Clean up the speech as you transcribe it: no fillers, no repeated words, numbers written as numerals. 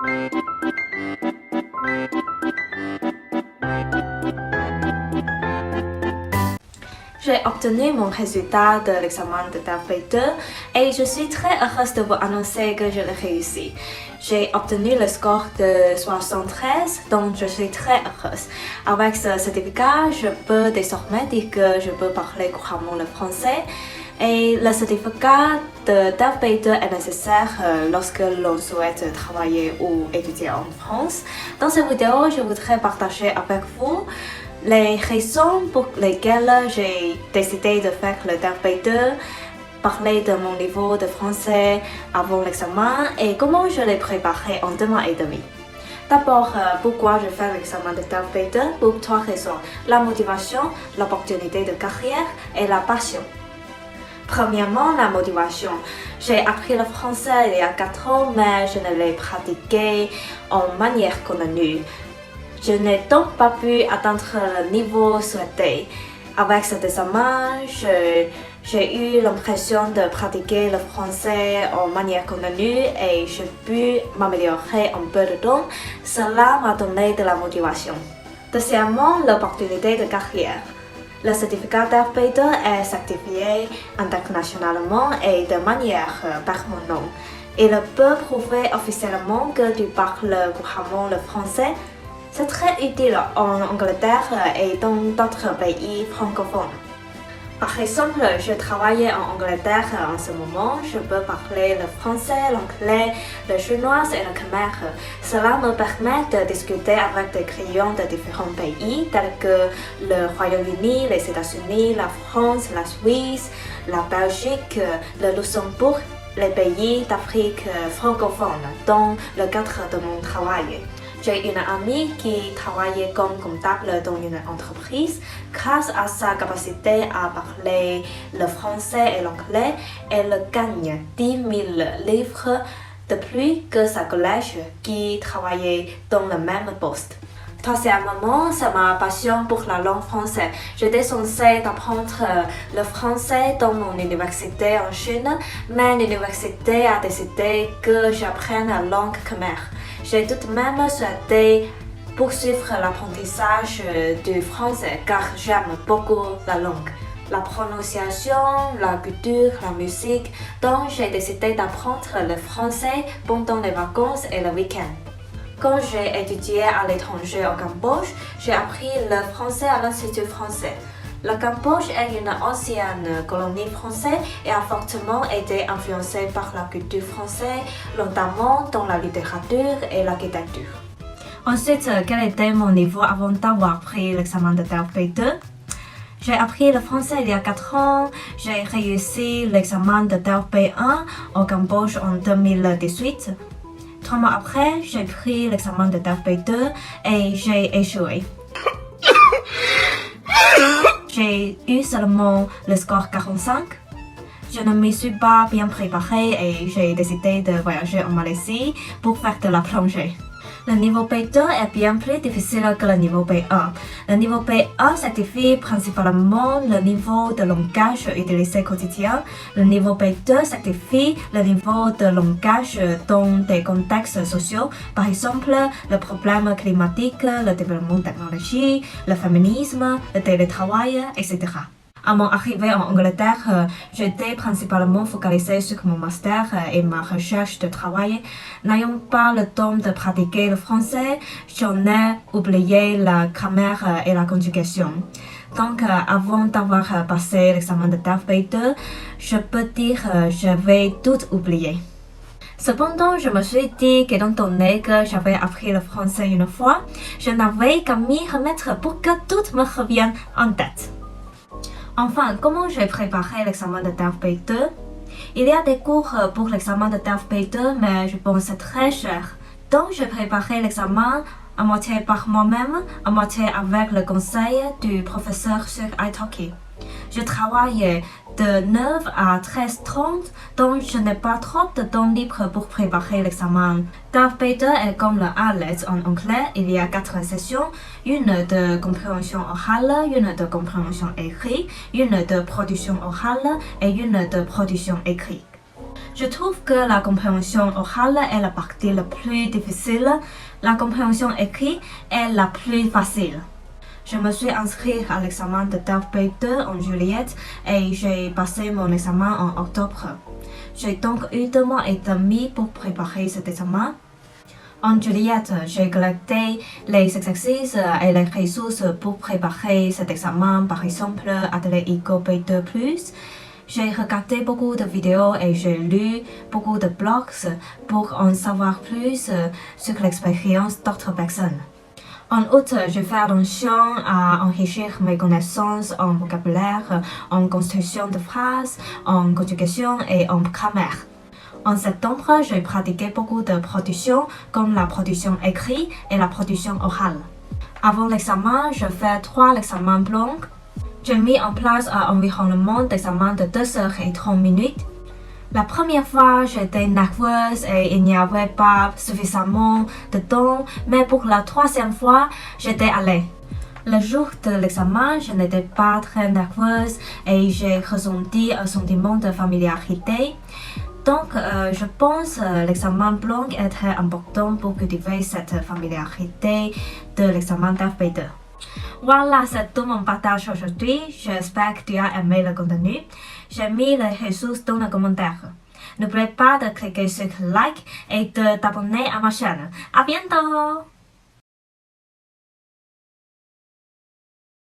J'ai obtenu mon résultat de l'examen de DAF-B2 et je suis très heureuse de vous annoncer que je l'ai réussi. J'ai obtenu le score de 73, donc je suis très heureuse. Avec ce certificat, je peux désormais dire que je peux parler couramment le français. Et le certificat de DAF-B2 est nécessaire lorsque l'on souhaite travailler ou étudier en France. Dans cette vidéo, je voudrais partager avec vous les raisons pour lesquelles j'ai décidé de faire le DAF-B2, parler de mon niveau de français avant l'examen et comment je l'ai préparé en 2 mois et demi. D'abord, pourquoi je fais l'examen de DAF-B2? Pour 3 raisons. La motivation, l'opportunité de carrière et la passion. Premièrement, la motivation. J'ai appris le français il y a 4 ans, mais je ne l'ai pratiqué en manière continue. Je n'ai donc pas pu atteindre le niveau souhaité. Avec cet examen, j'ai eu l'impression de pratiquer le français en manière continue et j'ai pu m'améliorer un peu de temps. Cela m'a donné de la motivation. Deuxièmement, l'opportunité de carrière. Le certificat DAF-B2 est certifié internationalement et de manière permanente. Il peut prouver officiellement que tu parles couramment le français. C'est très utile en Angleterre et dans d'autres pays francophones. Par exemple, je travaille en Angleterre en ce moment. Je peux parler le français, l'anglais, le chinois et le khmer. Cela me permet de discuter avec des clients de différents pays tels que le Royaume-Uni, les États-Unis, la France, la Suisse, la Belgique, le Luxembourg, les pays d'Afrique francophone dans le cadre de mon travail. J'ai une amie qui travaille comme comptable dans une entreprise. Grâce à sa capacité à parler le français et l'anglais, elle gagne 10 000 livres de plus que sa collègue qui travaillait dans le même poste. Troisièmement, c'est ma passion pour la langue française. J'étais censée d'apprendre le français dans mon université en Chine, mais l'université a décidé que j'apprenne la langue khmer. J'ai tout de même souhaité poursuivre l'apprentissage du français car j'aime beaucoup la langue, la prononciation, la culture, la musique. Donc j'ai décidé d'apprendre le français pendant les vacances et le week-end. Quand j'ai étudié à l'étranger au Cambodge, j'ai appris le français à l'Institut français. Le Cambodge est une ancienne colonie française et a fortement été influencé par la culture française, notamment dans la littérature et l'architecture. Ensuite, quel était mon niveau avant d'avoir pris l'examen de DAF-B2? J'ai appris le français il y a 4 ans. J'ai réussi l'examen de DAF-B1 au Cambodge en 2018. 3 mois après, j'ai pris l'examen de DAF-B2 et j'ai échoué. J'ai eu seulement le score 45. Je ne m'y suis pas bien préparée et j'ai décidé de voyager en Malaisie pour faire de la plongée. Le niveau B2 est bien plus difficile que le niveau B1. Le niveau B1 certifie principalement le niveau de langage utilisé quotidien. Le niveau B2 certifie le niveau de langage dans des contextes sociaux, par exemple le problème climatique, le développement technologique, le féminisme, le télétravail, etc. À mon arrivée en Angleterre, j'étais principalement focalisée sur mon master et ma recherche de travail. N'ayant pas le temps de pratiquer le français, j'en ai oublié la grammaire et la conjugation. Donc, avant d'avoir passé l'examen de DAF-B2, je peux dire que j'avais tout oublié. Cependant, je me suis dit qu'étant donné que j'avais appris le français une fois, je n'avais qu'à m'y remettre pour que tout me revienne en tête. Enfin, comment j'ai préparé l'examen de DAF-B2? Il y a des cours pour l'examen de DAF-B2, mais je pense que c'est très cher. Donc, j'ai préparé l'examen à moitié par moi-même, à moitié avec le conseil du professeur sur italki. Je travaille de 9 à 13h30, donc je n'ai pas trop de temps libre pour préparer l'examen. DAF-B2 est comme le IELTS en anglais. Il y a 4 sessions, une de compréhension orale, une de compréhension écrite, une de production orale et une de production écrite. Je trouve que la compréhension orale est la partie la plus difficile, la compréhension écrite est la plus facile. Je me suis inscrite à l'examen de TAFE-B2 en juillet et j'ai passé mon examen en octobre. J'ai donc eu 2 mois et demi pour préparer cet examen. En juillet, j'ai collecté les exercices et les ressources pour préparer cet examen, par exemple Atelier IGO B2+. J'ai regardé beaucoup de vidéos et j'ai lu beaucoup de blogs pour en savoir plus sur l'expérience d'autres personnes. En août, je fais attention à enrichir mes connaissances en vocabulaire, en construction de phrases, en conjugation et en grammaire. En septembre, j'ai pratiqué beaucoup de productions comme la production écrite et la production orale. Avant l'examen, je fais 3 examens blancs. J'ai mis en place un environnement d'examen de 2 heures et 30 minutes. La première fois, j'étais nerveuse et il n'y avait pas suffisamment de temps, mais pour la 3e fois, j'étais allée. Le jour de l'examen, je n'étais pas très nerveuse et j'ai ressenti un sentiment de familiarité. Donc, je pense que l'examen blanc est très important pour cultiver cette familiarité de l'examen TAFE-B2. Voilà, c'est tout mon partage aujourd'hui. J'espère que tu as aimé le contenu. J'ai mis les ressources dans les commentaires. N'oubliez pas de cliquer sur like et de t'abonner à ma chaîne. À bientôt!